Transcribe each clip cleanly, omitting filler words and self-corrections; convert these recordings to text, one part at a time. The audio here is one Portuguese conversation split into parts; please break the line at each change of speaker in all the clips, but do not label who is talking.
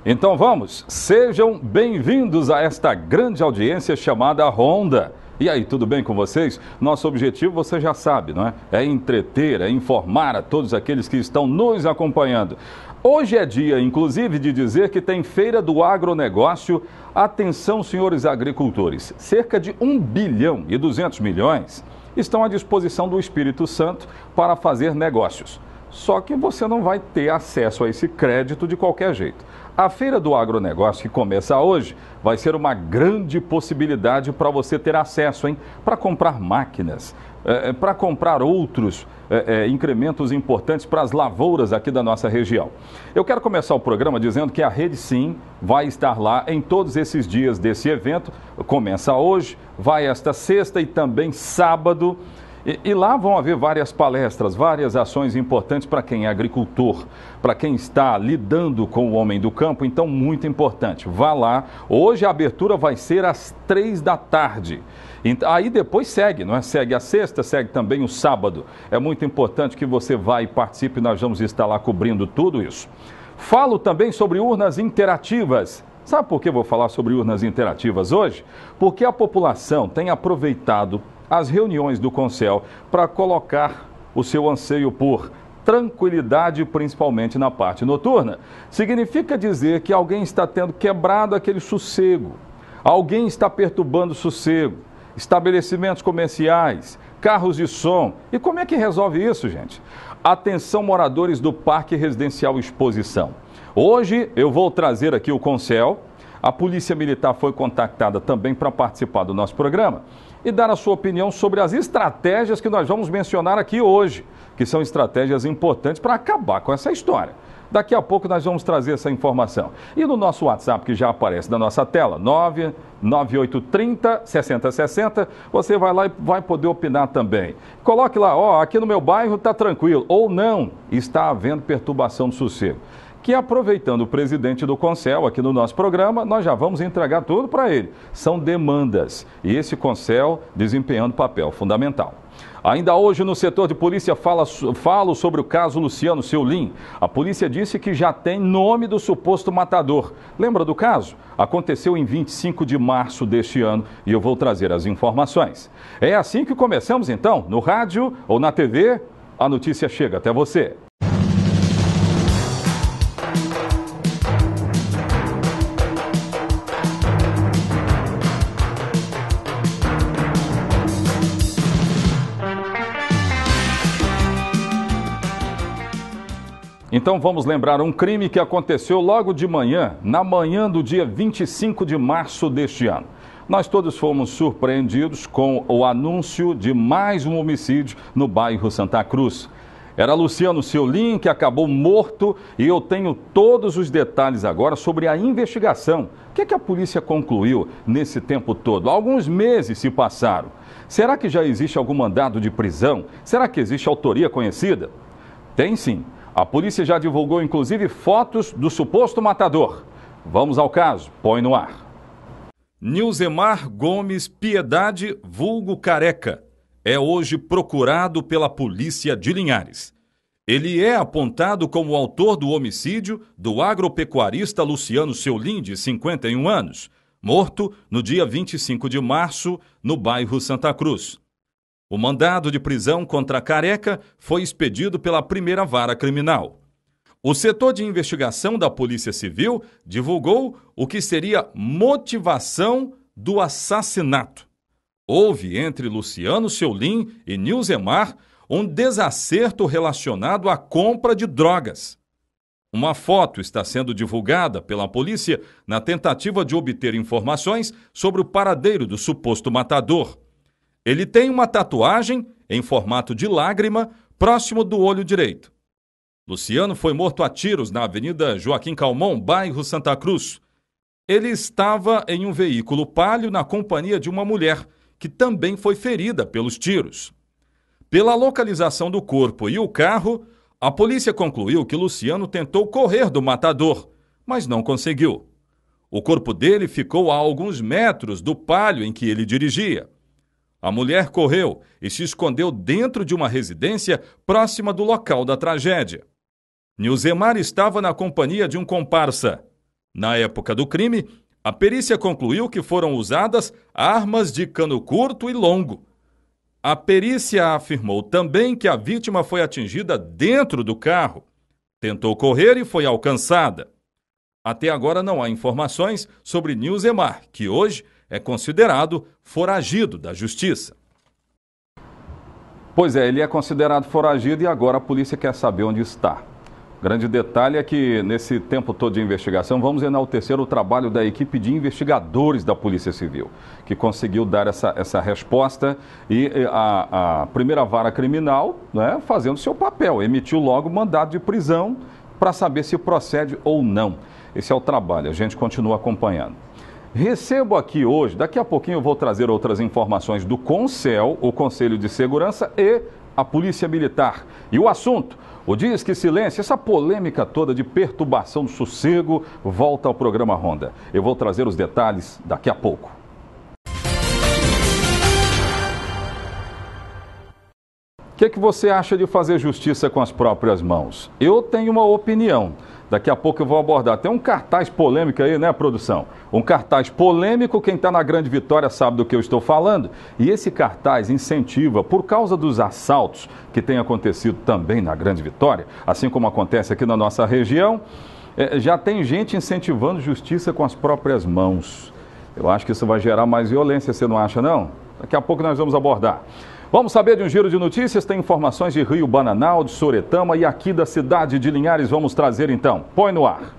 Então vamos, sejam bem-vindos a esta grande audiência chamada Ronda. E aí, tudo bem com vocês? Nosso objetivo, você já sabe, não é? É entreter, é informar a todos aqueles que estão nos acompanhando. Hoje é dia, inclusive, de dizer que tem Feira do Agronegócio. Atenção, senhores agricultores, cerca de 1 bilhão e 200 milhões estão à disposição do Espírito Santo para fazer negócios. Só que você não vai ter acesso a esse crédito de qualquer jeito. A Feira do Agronegócio, que começa hoje, vai ser uma grande possibilidade para você ter acesso, hein? Para comprar máquinas, para comprar outros incrementos importantes para as lavouras aqui da nossa região. Eu quero começar o programa dizendo que a Rede Sim vai estar lá em todos esses dias desse evento. Começa hoje, vai esta sexta e também sábado. E lá vão haver várias palestras, várias ações importantes para quem é agricultor, para quem está lidando com o homem do campo, então muito importante. Vá lá, hoje a abertura vai ser às 3 da tarde. Aí depois segue, não é? Segue a sexta, segue também o sábado. É muito importante que você vá e participe, nós vamos estar lá cobrindo tudo isso. Falo também sobre urnas interativas. Sabe por que vou falar sobre urnas interativas hoje? Porque a população tem aproveitado as reuniões do Concel para colocar o seu anseio por tranquilidade, principalmente na parte noturna. Significa dizer que alguém está tendo quebrado aquele sossego, alguém está perturbando o sossego, estabelecimentos comerciais, carros de som. E como é que resolve isso, gente? Atenção, moradores do Parque Residencial Exposição. Hoje eu vou trazer aqui o Concel. A Polícia Militar foi contactada também para participar do nosso programa e dar a sua opinião sobre as estratégias que nós vamos mencionar aqui hoje, que são estratégias importantes para acabar com essa história. Daqui a pouco nós vamos trazer essa informação. E no nosso WhatsApp, que já aparece na nossa tela, 99830-6060, você vai lá e vai poder opinar também. Coloque lá, ó, aqui no meu bairro está tranquilo, ou não, está havendo perturbação do sossego. Que aproveitando o presidente do Concel aqui no nosso programa, nós já vamos entregar tudo para ele. São demandas e esse Concel desempenhando papel fundamental. Ainda hoje no setor de polícia falo sobre o caso Luciano Seulin. A polícia disse que já tem nome do suposto matador. Lembra do caso? Aconteceu em 25 de março deste ano e eu vou trazer as informações. É assim que começamos então, no rádio ou na TV, a notícia chega até você. Então vamos lembrar um crime que aconteceu logo de manhã, na manhã do dia 25 de março deste ano. Nós todos fomos surpreendidos com o anúncio de mais um homicídio no bairro Santa Cruz. Era Luciano Seulin que acabou morto e eu tenho todos os detalhes agora sobre a investigação. O que a polícia concluiu nesse tempo todo? Alguns meses se passaram. Será que já existe algum mandado de prisão? Será que existe autoria conhecida? Tem sim. A polícia já divulgou, inclusive, fotos do suposto matador. Vamos ao caso. Põe no ar. Nilzemar Gomes Piedade, vulgo Careca, é hoje procurado pela polícia de Linhares. Ele é apontado como autor do homicídio do agropecuarista Luciano Seulin, de 51 anos, morto no dia 25 de março, no bairro Santa Cruz. O mandado de prisão contra Careca foi expedido pela primeira vara criminal. O setor de investigação da Polícia Civil divulgou o que seria motivação do assassinato. Houve entre Luciano Seulin e Nilzemar um desacerto relacionado à compra de drogas. Uma foto está sendo divulgada pela polícia na tentativa de obter informações sobre o paradeiro do suposto matador. Ele tem uma tatuagem em formato de lágrima próximo do olho direito. Luciano foi morto a tiros na Avenida Joaquim Calmon, bairro Santa Cruz. Ele estava em um veículo palio na companhia de uma mulher, que também foi ferida pelos tiros. Pela localização do corpo e o carro, a polícia concluiu que Luciano tentou correr do matador, mas não conseguiu. O corpo dele ficou a alguns metros do palio em que ele dirigia. A mulher correu e se escondeu dentro de uma residência próxima do local da tragédia. Nilzemar estava na companhia de um comparsa.
Na época do crime, a perícia concluiu que foram usadas armas de cano curto e longo. A perícia afirmou também que a vítima foi atingida dentro do carro, tentou correr e foi alcançada. Até agora não há informações sobre Nilzemar, que hoje é considerado foragido da justiça.
Pois é, ele é considerado foragido e agora a polícia quer saber onde está. Grande detalhe é que nesse tempo todo de investigação vamos enaltecer o trabalho da equipe de investigadores da Polícia Civil, que conseguiu dar essa resposta e a primeira vara criminal, né, fazendo seu papel, emitiu logo mandado de prisão para saber se procede ou não. Esse é o trabalho, a gente continua acompanhando. Recebo aqui hoje, daqui a pouquinho eu vou trazer outras informações do CONCEL, o Conselho de Segurança e a Polícia Militar. E o assunto, o Disque Silêncio, essa polêmica toda de perturbação do sossego, volta ao programa Ronda. Eu vou trazer os detalhes daqui a pouco. O que você acha de fazer justiça com as próprias mãos? Eu tenho uma opinião. Daqui a pouco eu vou abordar. Tem um cartaz polêmico aí, né, produção? Um cartaz polêmico, quem está na Grande Vitória sabe do que eu estou falando. E esse cartaz incentiva, por causa dos assaltos que têm acontecido também na Grande Vitória, assim como acontece aqui na nossa região, já tem gente incentivando justiça com as próprias mãos. Eu acho que isso vai gerar mais violência, você não acha, não? Daqui a pouco nós vamos abordar. Vamos saber de um giro de notícias, tem informações de Rio Bananal, de Soretama e aqui da cidade de Linhares, vamos trazer então. Põe no ar.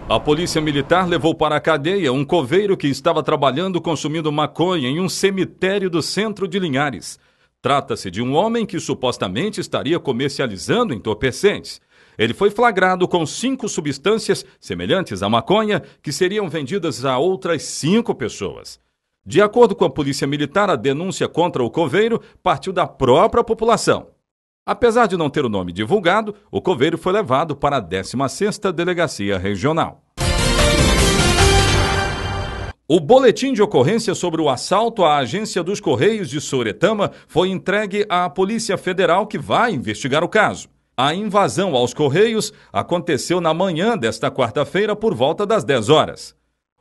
A Polícia Militar levou para a cadeia um coveiro que estava trabalhando consumindo maconha em um cemitério do centro de Linhares. Trata-se de um homem que supostamente estaria comercializando entorpecentes. Ele foi flagrado com 5 substâncias semelhantes à maconha que seriam vendidas a outras 5 pessoas. De acordo com a Polícia Militar, a denúncia contra o coveiro partiu da própria população. Apesar de não ter o nome divulgado, o coveiro foi levado para a 16ª Delegacia Regional. O boletim de ocorrência sobre o assalto à agência dos Correios de Soretama foi entregue à Polícia Federal, que vai investigar o caso. A invasão aos Correios aconteceu na manhã desta quarta-feira por volta das 10 horas.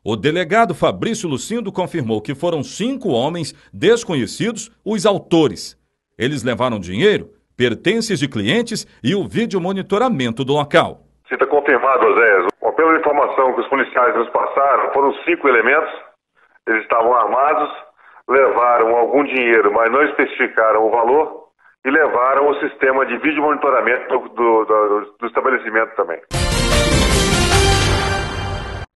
O delegado Fabrício Lucindo confirmou que foram 5 homens desconhecidos os autores. Eles levaram dinheiro, pertences de clientes e o vídeo monitoramento do local.
Se está confirmado, Oséias, pela informação que os policiais nos passaram, foram 5 elementos, eles estavam armados, levaram algum dinheiro, mas não especificaram o valor, e levaram o sistema de vídeo monitoramento do estabelecimento também.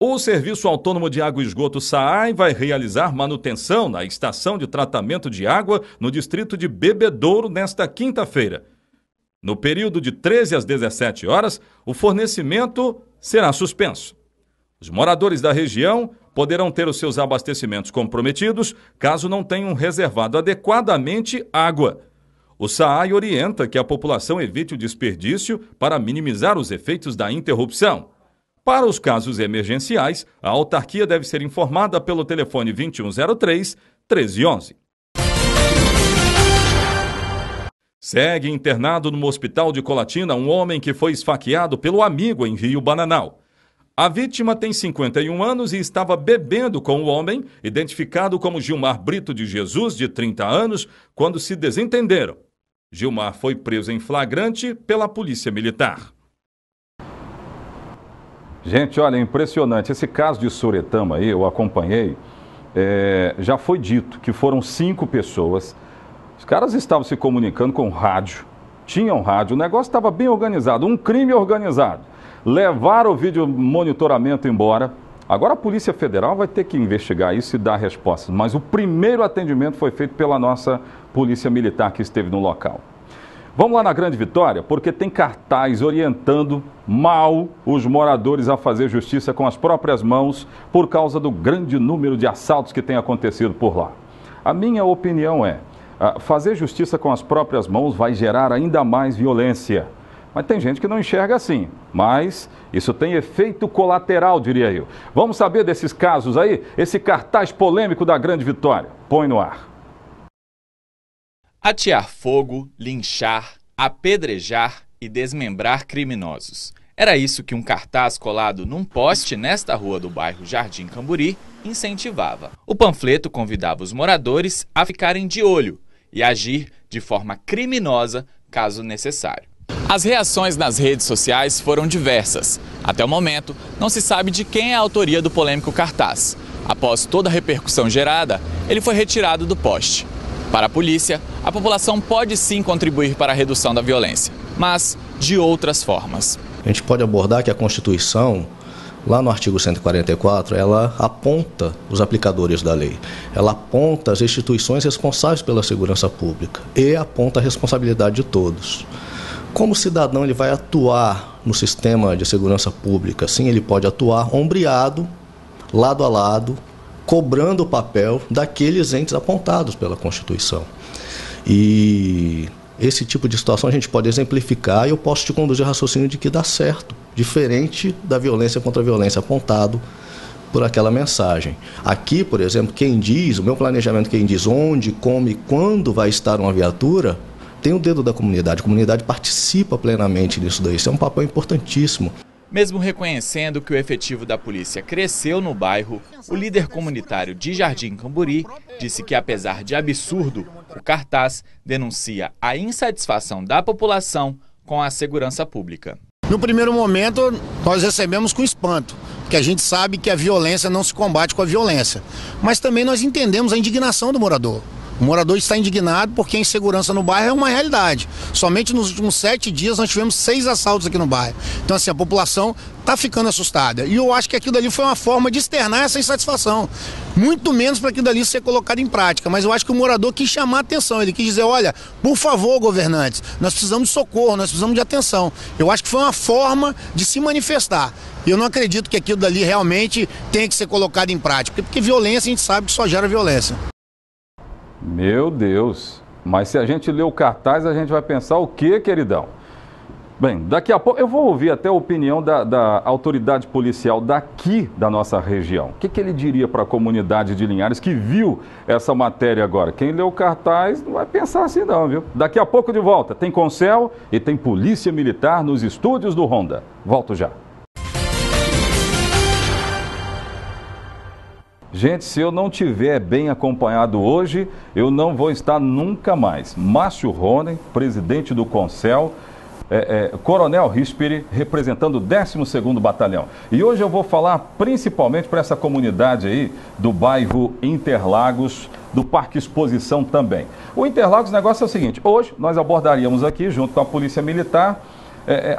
O Serviço Autônomo de Água e Esgoto SAAI vai realizar manutenção na estação de tratamento de água no distrito de Bebedouro nesta quinta-feira. No período de 13 às 17 horas, o fornecimento será suspenso. Os moradores da região poderão ter os seus abastecimentos comprometidos caso não tenham reservado adequadamente água. O SAAI orienta que a população evite o desperdício para minimizar os efeitos da interrupção. Para os casos emergenciais, a autarquia deve ser informada pelo telefone 2103-1311. Segue internado no hospital de Colatina um homem que foi esfaqueado pelo amigo em Rio Bananal. A vítima tem 51 anos e estava bebendo com o homem, identificado como Gilmar Brito de Jesus, de 30 anos, quando se desentenderam. Gilmar foi preso em flagrante pela Polícia Militar.
Gente, olha, impressionante. Esse caso de Soretama aí, eu acompanhei, já foi dito que foram 5 pessoas. Os caras estavam se comunicando com rádio, tinham rádio, o negócio estava bem organizado, um crime organizado. Levaram o vídeo monitoramento embora. Agora a Polícia Federal vai ter que investigar isso e dar respostas. Mas o primeiro atendimento foi feito pela nossa Polícia Militar que esteve no local. Vamos lá na Grande Vitória, porque tem cartaz orientando mal os moradores a fazer justiça com as próprias mãos por causa do grande número de assaltos que tem acontecido por lá. A minha opinião é, fazer justiça com as próprias mãos vai gerar ainda mais violência. Mas tem gente que não enxerga assim, mas isso tem efeito colateral, diria eu. Vamos saber desses casos aí? Esse cartaz polêmico da Grande Vitória. Põe no ar.
Atear fogo, linchar, apedrejar e desmembrar criminosos. Era isso que um cartaz colado num poste nesta rua do bairro Jardim Camburi incentivava. O panfleto convidava os moradores a ficarem de olho e agir de forma criminosa caso necessário. As reações nas redes sociais foram diversas. Até o momento, não se sabe de quem é a autoria do polêmico cartaz. Após toda a repercussão gerada, ele foi retirado do poste. Para a polícia, a população pode sim contribuir para a redução da violência, mas de outras formas.
A gente pode abordar que a Constituição, lá no artigo 144, ela aponta os aplicadores da lei. Ela aponta as instituições responsáveis pela segurança pública e aponta a responsabilidade de todos. Como cidadão, ele vai atuar no sistema de segurança pública. Sim, ele pode atuar ombreado, lado a lado, cobrando o papel daqueles entes apontados pela Constituição. E esse tipo de situação a gente pode exemplificar e eu posso te conduzir ao raciocínio de que dá certo, diferente da violência contra a violência apontado por aquela mensagem. Aqui, por exemplo, quem diz, o meu planejamento, quem diz onde, como e quando vai estar uma viatura, tem o dedo da comunidade. A comunidade participa plenamente disso daí. Isso é um papel importantíssimo.
Mesmo reconhecendo que o efetivo da polícia cresceu no bairro, o líder comunitário de Jardim Camburi disse que, apesar de absurdo, o cartaz denuncia a insatisfação da população com a segurança pública.
No primeiro momento, nós recebemos com espanto, porque a gente sabe que a violência não se combate com a violência. Mas também nós entendemos a indignação do morador. O morador está indignado porque a insegurança no bairro é uma realidade. Somente nos últimos 7 dias nós tivemos 6 assaltos aqui no bairro. Então, assim, a população está ficando assustada. E eu acho que aquilo ali foi uma forma de externar essa insatisfação. Muito menos para aquilo dali ser colocado em prática. Mas eu acho que o morador quis chamar a atenção. Ele quis dizer, olha, por favor, governantes, nós precisamos de socorro, nós precisamos de atenção. Eu acho que foi uma forma de se manifestar. E eu não acredito que aquilo dali realmente tenha que ser colocado em prática. Porque violência a gente sabe que só gera violência.
Meu Deus, mas se a gente ler o cartaz, a gente vai pensar o quê, queridão? Bem, daqui a pouco eu vou ouvir até a opinião da autoridade policial daqui da nossa região. O que ele diria para a comunidade de Linhares que viu essa matéria agora? Quem leu o cartaz não vai pensar assim não, viu? Daqui a pouco de volta, tem Concel e tem Polícia Militar nos estúdios do Ronda. Volto já. Gente, se eu não tiver bem acompanhado hoje, eu não vou estar nunca mais. Márcio Ronen, presidente do Concel, Coronel Risperi, representando o 12º Batalhão. E hoje eu vou falar principalmente para essa comunidade aí do bairro Interlagos, do Parque Exposição também. O Interlagos, o negócio é o seguinte, hoje nós abordaríamos aqui, junto com a Polícia Militar,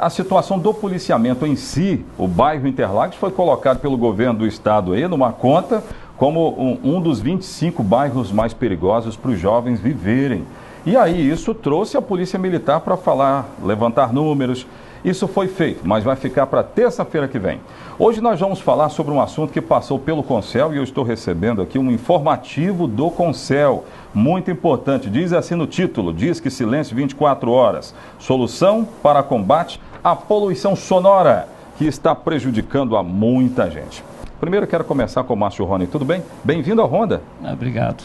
a situação do policiamento em si. O bairro Interlagos foi colocado pelo governo do estado aí numa conta como um dos 25 bairros mais perigosos para os jovens viverem. E aí isso trouxe a Polícia Militar para falar, levantar números. Isso foi feito, mas vai ficar para terça-feira que vem. Hoje nós vamos falar sobre um assunto que passou pelo Concel e eu estou recebendo aqui um informativo do Concel. Muito importante, diz assim no título, diz que silêncio 24 horas. Solução para combate à poluição sonora, que está prejudicando a muita gente. Primeiro quero começar com o Márcio Ronen, tudo bem? Bem-vindo ao Ronda.
Obrigado,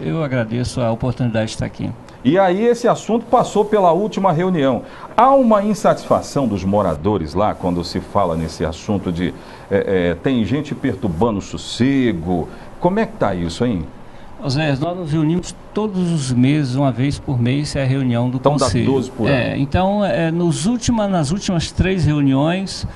eu agradeço a oportunidade de estar aqui.
E aí esse assunto passou pela última reunião. Há uma insatisfação dos moradores lá quando se fala nesse assunto de tem gente perturbando o sossego. Como é que está isso, hein?
Zé, nós nos reunimos todos os meses, uma vez por mês, é a reunião do Conselho.
Então dá 12 por ano.
Então, nas últimas 3 reuniões,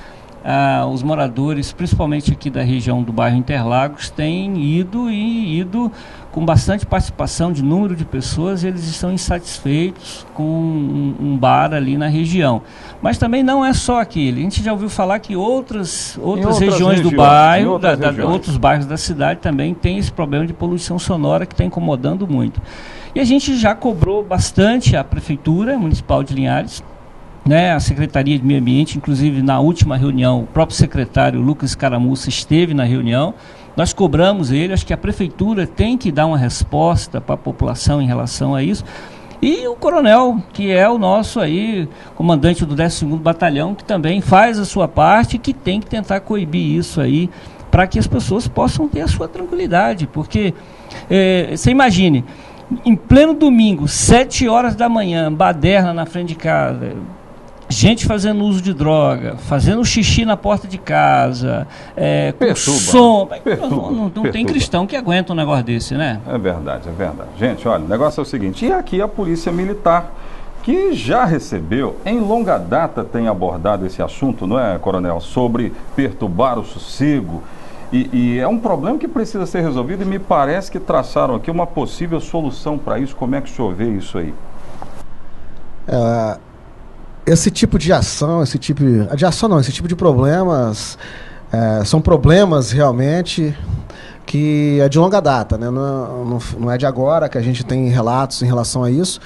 os moradores, principalmente aqui da região do bairro Interlagos, têm ido com bastante participação de número de pessoas, e eles estão insatisfeitos com um bar ali na região. Mas também não é só aquele. A gente já ouviu falar que outras regiões do bairro, outros bairros da cidade também tem esse problema de poluição sonora que está incomodando muito. E a gente já cobrou bastante a Prefeitura Municipal de Linhares, a Secretaria de Meio Ambiente, inclusive na última reunião, o próprio secretário Lucas Caramuça esteve na reunião. Nós cobramos ele, acho que a Prefeitura tem que dar uma resposta para a população em relação a isso. E o coronel, que é o nosso aí, comandante do 12º Batalhão, que também faz a sua parte, que tem que tentar coibir isso aí, para que as pessoas possam ter a sua tranquilidade. Porque, você imagine, em pleno domingo, 7 horas da manhã, baderna na frente de casa, gente fazendo uso de droga, fazendo xixi na porta de casa, com som. Não tem cristão que aguenta um negócio desse, né?
É verdade, é verdade. Gente, olha, o negócio é o seguinte, e aqui a Polícia Militar, que já recebeu, em longa data tem abordado esse assunto, não é, Coronel? Sobre perturbar o sossego. E é um problema que precisa ser resolvido e me parece que traçaram aqui uma possível solução para isso. Como é que o senhor vê isso aí?
Esse tipo de ação, esse tipo de problemas, são problemas realmente que é de longa data, né? Não é de agora que a gente tem relatos em relação a isso.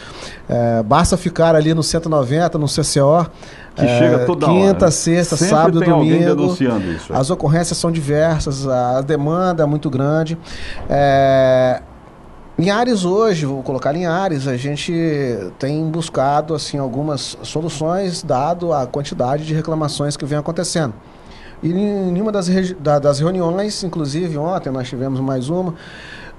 Basta ficar ali no 190, no CCO,
que chega toda
quinta,
hora.
sexta,
Sempre
sábado,
tem
domingo.
Alguém denunciando isso.
As ocorrências são diversas, a demanda é muito grande. Linhares hoje, vou colocar Linhares, a gente tem buscado assim, algumas soluções dado a quantidade de reclamações que vem acontecendo. E em uma das reuniões, inclusive ontem nós tivemos mais uma,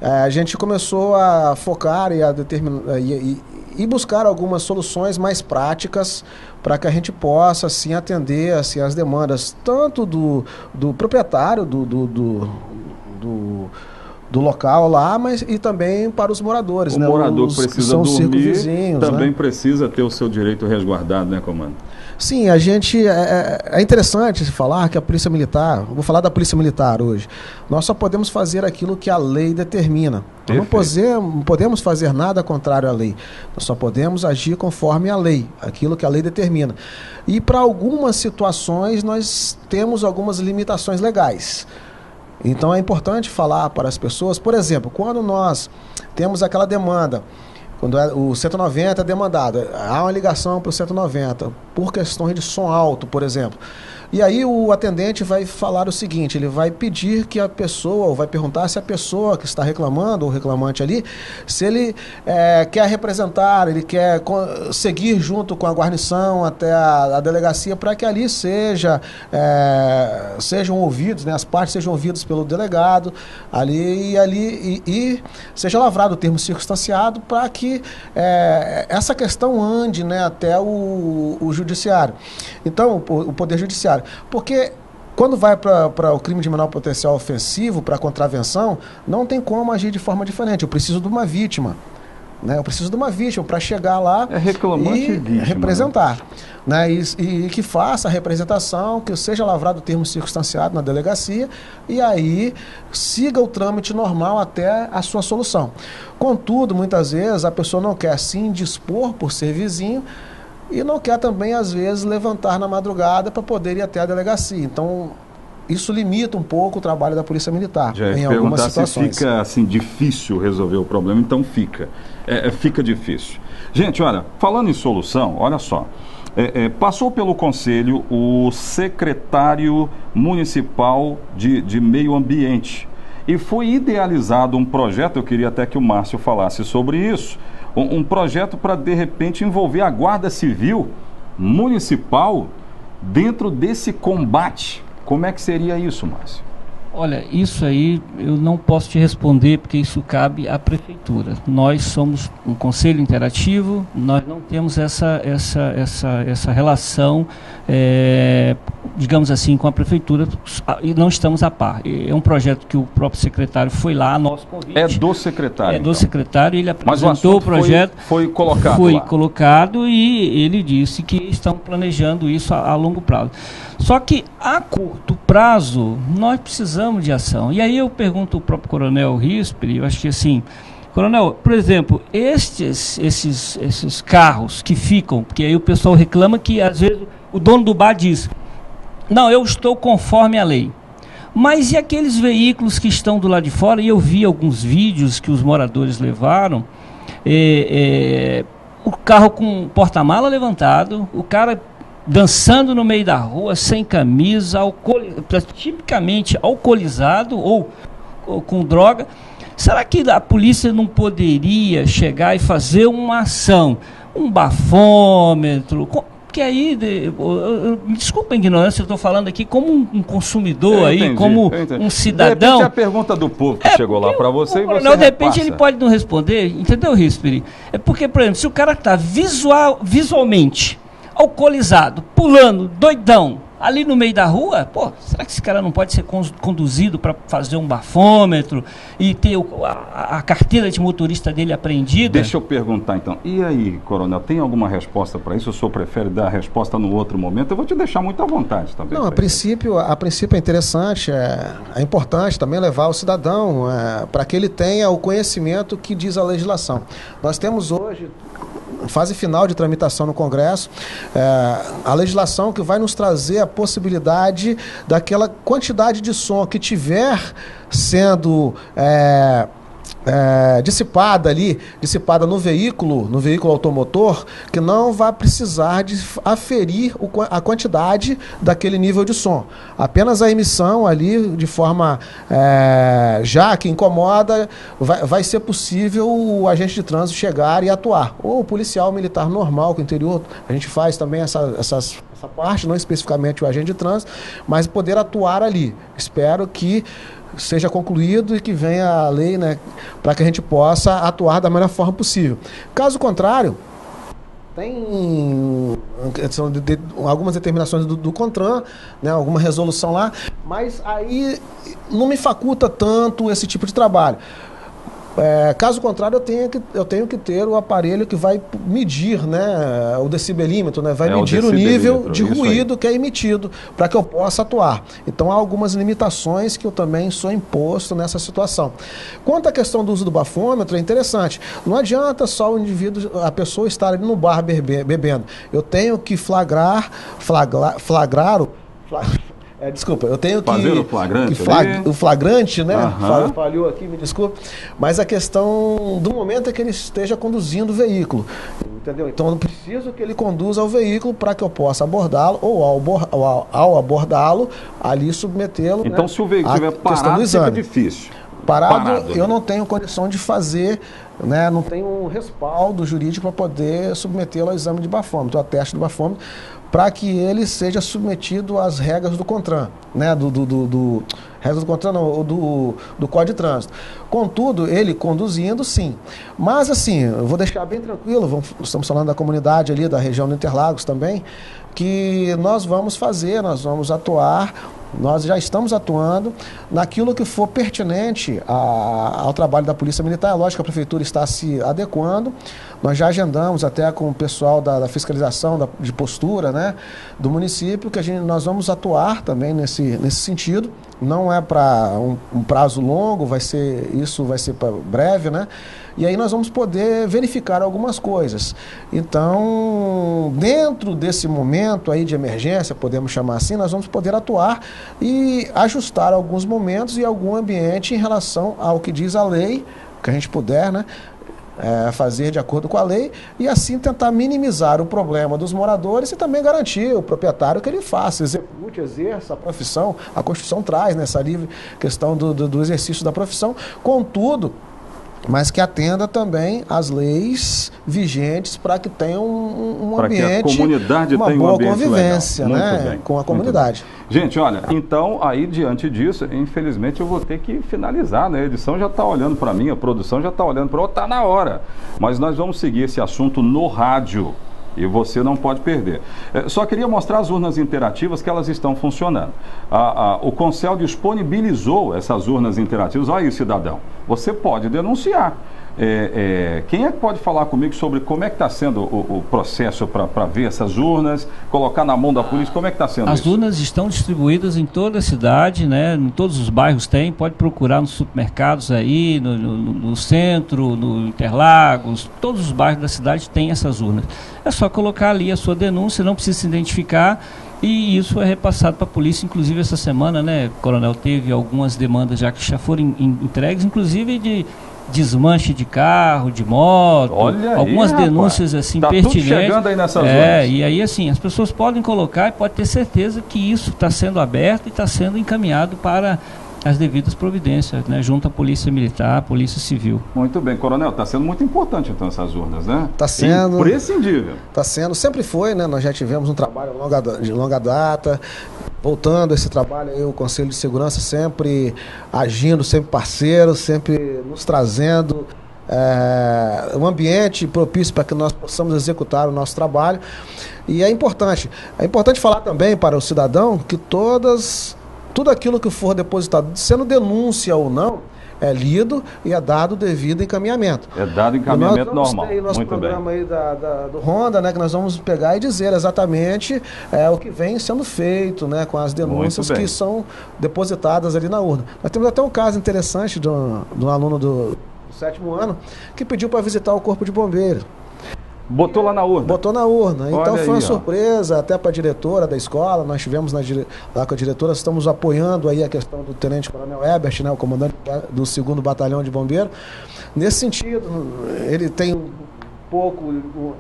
a gente começou a focar e buscar algumas soluções mais práticas para que a gente possa assim, atender assim, as demandas tanto do proprietário do local lá, mas e também para os moradores.
O morador que precisa dormir
vizinhos,
também,
né?
Precisa ter o seu direito resguardado, né, comando?
Sim, a gente é interessante falar que a Polícia Militar, vou falar da Polícia Militar hoje, nós só podemos fazer aquilo que a lei determina. Nós não podemos fazer nada contrário à lei. Nós só podemos agir conforme a lei, aquilo que a lei determina. E para algumas situações nós temos algumas limitações legais. Então é importante falar para as pessoas, por exemplo, quando nós temos aquela demanda, quando o 190 é demandado, há uma ligação para o 190 por questões de som alto, por exemplo. E aí o atendente vai falar o seguinte, ele vai pedir que a pessoa, ou vai perguntar se a pessoa que está reclamando, ou reclamante ali, se ele quer representar, ele quer seguir junto com a guarnição até a delegacia para que ali sejam ouvidos, né, as partes sejam ouvidas pelo delegado, e seja lavrado o termo circunstanciado para que essa questão ande, né, até o judiciário. Então, o Poder Judiciário. Porque quando vai para o crime de menor potencial ofensivo, para a contravenção, não tem como agir de forma diferente. Eu preciso de uma vítima. Né? Eu preciso de uma vítima para chegar lá
e
representar. Né? E que faça a representação, que seja lavrado o termo circunstanciado na delegacia e aí siga o trâmite normal até a sua solução. Contudo, muitas vezes a pessoa não quer se indispor por ser vizinho, e não quer também, às vezes, levantar na madrugada para poder ir até a delegacia. Então, isso limita um pouco o trabalho da Polícia Militar, em algumas situações.
Se fica assim, difícil resolver o problema, então fica. Fica difícil. Gente, olha, falando em solução, olha só. Passou pelo Conselho o secretário municipal de Meio Ambiente. E foi idealizado um projeto, eu queria até que o Márcio falasse sobre isso, um projeto para, de repente, envolver a Guarda Civil Municipal dentro desse combate. Como é que seria isso, Márcio?
Olha, isso aí eu não posso te responder porque isso cabe à Prefeitura. Nós somos um conselho interativo, nós não temos essa relação, digamos assim, com a Prefeitura e não estamos a par. É um projeto que o próprio secretário foi lá, nosso convite.
É do secretário?
É do secretário, ele apresentou o projeto.
Foi colocado
Foi
lá.
colocado e ele disse que estão planejando isso a longo prazo. Só que a curto prazo nós precisamos de ação. E aí eu pergunto ao próprio Coronel Risperi, eu acho que assim, Coronel, por exemplo, esses carros que ficam, porque aí o pessoal reclama que às vezes o dono do bar diz, não, eu estou conforme a lei. Mas e aqueles veículos que estão do lado de fora? E eu vi alguns vídeos que os moradores levaram, o carro com porta-mala levantado, o cara dançando no meio da rua, sem camisa, tipicamente alcoolizado ou com droga. Será que a polícia não poderia chegar e fazer uma ação, um bafômetro? Que aí, me desculpa a ignorância, eu estou falando aqui como um consumidor, como um cidadão.
De repente a pergunta do povo que chegou lá para você e você
de repente ele pode não responder, entendeu, Risperi? É porque, por exemplo, se o cara está visualmente alcoolizado, pulando, doidão, ali no meio da rua, pô, será que esse cara não pode ser conduzido para fazer um bafômetro e ter a carteira de motorista dele apreendida?
Deixa eu perguntar então, e aí, coronel, tem alguma resposta para isso? O senhor prefere dar a resposta no outro momento? Eu vou te deixar muito à vontade também.
Não, a princípio é interessante, é importante também levar o cidadão para que ele tenha o conhecimento que diz a legislação. Nós temos hoje, fase final de tramitação no Congresso, a legislação que vai nos trazer a possibilidade daquela quantidade de som que tiver sendo dissipada no veículo automotor, que não vai precisar de aferir a quantidade daquele nível de som. Apenas a emissão ali, de forma já que incomoda, vai ser possível o agente de trânsito chegar e atuar. Ou o policial militar normal, que o interior, a gente faz também essa parte, não especificamente o agente de trânsito, mas poder atuar ali. Espero que seja concluído e que venha a lei, né, para que a gente possa atuar da melhor forma possível. Caso contrário, tem algumas determinações do CONTRAN, né, alguma resolução lá, mas aí não me faculta tanto esse tipo de trabalho. Caso contrário, eu tenho que ter o aparelho que vai medir, né, o decibelímetro, né, vai medir o nível de ruído que é emitido para que eu possa atuar. Então há algumas limitações que eu também sou imposto nessa situação. Quanto à questão do uso do bafômetro, é interessante. Não adianta só o indivíduo, a pessoa estar ali no bar bebendo. Eu tenho que eu tenho que
fazer o flagrante,
o flagrante, né? Falhou aqui, me desculpe. Mas a questão do momento é que ele esteja conduzindo o veículo, entendeu? Então eu preciso que ele conduza o veículo para que eu possa abordá-lo ou ao abordá-lo, ali submetê-lo.
Então, né, se o veículo estiver parado, fica difícil.
Parado, eu não tenho condição de fazer, né? Não tenho um respaldo jurídico para poder submetê-lo ao exame de bafômetro, ao teste do bafômetro, para que ele seja submetido às regras do CONTRAN, né? Regras do CONTRAN não, do Código de Trânsito. Contudo, ele conduzindo, sim. Mas, assim, eu vou deixar bem tranquilo, estamos falando da comunidade ali, da região do Interlagos também, que nós vamos atuar, nós já estamos atuando naquilo que for pertinente ao trabalho da Polícia Militar. É lógico que a Prefeitura está se adequando. Nós já agendamos até com o pessoal da fiscalização de postura, né, do município, que nós vamos atuar também nesse sentido. Não é para um prazo longo, vai ser para breve, né? E aí nós vamos poder verificar algumas coisas. Então, dentro desse momento aí de emergência, podemos chamar assim, nós vamos poder atuar e ajustar alguns momentos e algum ambiente em relação ao que diz a lei, que a gente puder, né? Fazer de acordo com a lei e assim tentar minimizar o problema dos moradores e também garantir o proprietário que ele faça, execute, exerça a profissão. A Constituição traz nessa livre questão do exercício da profissão, contudo, mas que atenda também às leis vigentes para que tenha um ambiente,
que a comunidade
uma
tenha
boa
um ambiente
convivência,
legal.
né, com a comunidade.
Gente, olha, então aí diante disso, infelizmente eu vou ter que finalizar, né? A edição já está olhando para mim, a produção já está olhando para está na hora. Mas nós vamos seguir esse assunto no rádio. E você não pode perder. Só queria mostrar as urnas interativas que elas estão funcionando. O Concel disponibilizou essas urnas interativas. Olha aí, cidadão, você pode denunciar. Quem é que pode falar comigo sobre como é que está sendo o processo para ver essas urnas, colocar na mão da polícia, como é que está sendo
As
isso?
urnas estão distribuídas em toda a cidade, né? Em todos os bairros tem, pode procurar nos supermercados aí, no centro, no Interlagos, todos os bairros da cidade tem essas urnas. É só colocar ali a sua denúncia, não precisa se identificar. E isso é repassado para a polícia, inclusive essa semana, né, Coronel, teve algumas demandas já que já foram entregues, inclusive de desmanche de carro, de moto,
olha
algumas
aí,
denúncias assim
tá
pertinentes.
Tudo chegando aí nessas urnas.
E aí assim, as pessoas podem colocar e pode ter certeza que isso está sendo aberto e está sendo encaminhado para as devidas providências, né, junto à Polícia Militar, à Polícia Civil.
Muito bem, Coronel, está sendo muito importante então essas urnas, né?
Está sendo.
Imprescindível.
Está sendo, sempre foi, né? Nós já tivemos um trabalho de longa data. Voltando a esse trabalho aí, o Conselho de Segurança sempre agindo, sempre parceiro, sempre nos trazendo um ambiente propício para que nós possamos executar o nosso trabalho. E é importante falar também para o cidadão que tudo aquilo que for depositado, sendo denúncia ou não, é lido e é dado o devido encaminhamento.
É dado encaminhamento normal.
Nós vamos ter nosso
muito
programa
bem.
aí do Honda, né, que nós vamos pegar e dizer exatamente o que vem sendo feito, né, com as denúncias que são depositadas ali na urna. Nós temos até um caso interessante de um aluno do 7º ano que pediu para visitar o Corpo de Bombeiros.
Botou lá na urna?
Botou na urna.
Olha
então foi uma
aí,
surpresa até para a diretora da escola. Nós estivemos lá com a diretora, estamos apoiando aí a questão do Tenente Coronel Ebert, né, o comandante do 2º Batalhão de Bombeiros. Nesse sentido, ele tem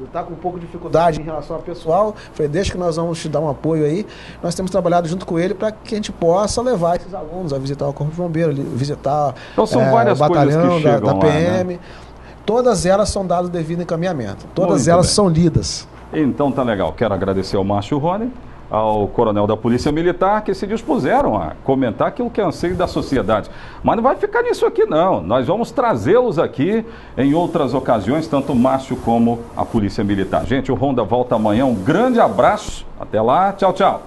está com um pouco de dificuldade em relação ao pessoal. Falei, deixa que nós vamos te dar um apoio aí. Nós temos trabalhado junto com ele para que a gente possa levar esses alunos a visitar o Corpo de Bombeiros, visitar
então, são várias
o batalhão
da
PM.
Lá, né?
Todas elas são dadas devido encaminhamento. Todas elas são lidas.
Então tá legal. Quero agradecer ao Márcio Rony, ao coronel da Polícia Militar, que se dispuseram a comentar aquilo que é anseio da sociedade. Mas não vai ficar nisso aqui, não. Nós vamos trazê-los aqui em outras ocasiões, tanto o Márcio como a Polícia Militar. Gente, o Honda volta amanhã. Um grande abraço. Até lá. Tchau, tchau.